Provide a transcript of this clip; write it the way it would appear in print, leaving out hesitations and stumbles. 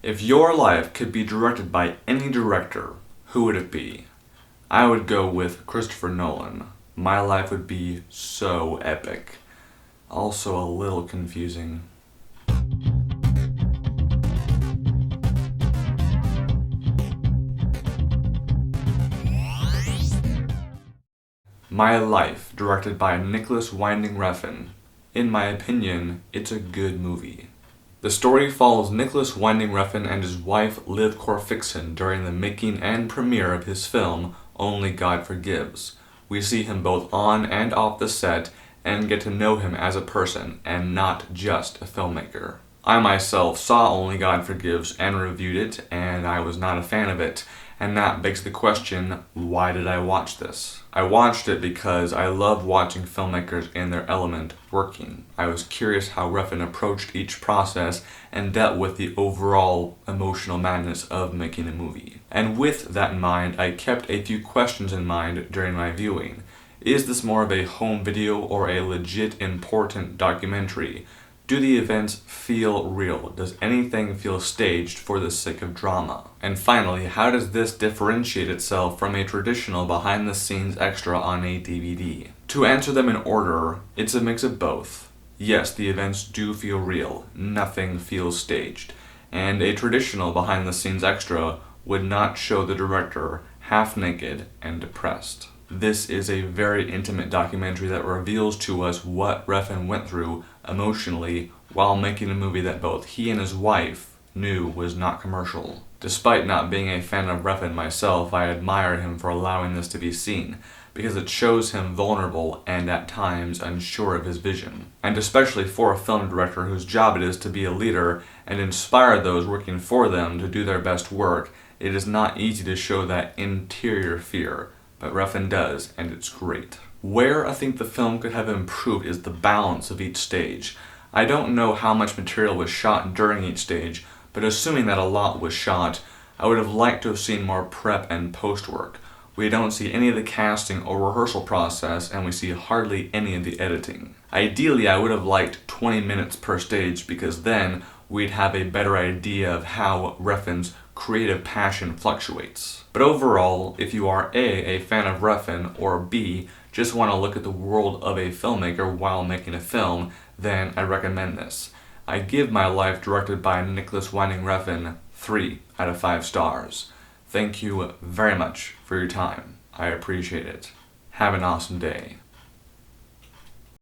If your life could be directed by any director, who would it be? I would go with Christopher Nolan. My life would be so epic. Also a little confusing. My Life, directed by Nicolas Winding Refn. In my opinion, it's a good movie. The story follows Nicolas Winding Refn and his wife Liv Corfixon during the making and premiere of his film Only God Forgives. We see him both on and off the set and get to know him as a person and not just a filmmaker. I myself saw Only God Forgives and reviewed it, and I was not a fan of it, and that begs the question, why did I watch this? I watched it because I love watching filmmakers in their element working. I was curious how Refn approached each process and dealt with the overall emotional madness of making a movie. And with that in mind, I kept a few questions in mind during my viewing. Is this more of a home video or a legit important documentary? Do the events feel real? Does anything feel staged for the sake of drama? And finally, how does this differentiate itself from a traditional behind-the-scenes extra on a DVD? To answer them in order, it's a mix of both. Yes, the events do feel real. Nothing feels staged. And a traditional behind-the-scenes extra would not show the director half-naked and depressed. This is a very intimate documentary that reveals to us what Refn went through emotionally while making a movie that both he and his wife knew was not commercial. Despite not being a fan of Refn myself, I admire him for allowing this to be seen, because it shows him vulnerable and at times unsure of his vision. And especially for a film director whose job it is to be a leader and inspire those working for them to do their best work, it is not easy to show that interior fear. But Refn does, and it's great. Where I think the film could have improved is the balance of each stage. I don't know how much material was shot during each stage, but assuming that a lot was shot, I would have liked to have seen more prep and post-work. We don't see any of the casting or rehearsal process, and we see hardly any of the editing. Ideally, I would have liked 20 minutes per stage, because then we'd have a better idea of how Refn's creative passion fluctuates. But overall, if you are a fan of Refn, or B, just want to look at the world of a filmmaker while making a film, then I recommend this. I give My Life, directed by Nicolas Winding Refn, 3 out of 5 stars. Thank you very much for your time. I appreciate it. Have an awesome day.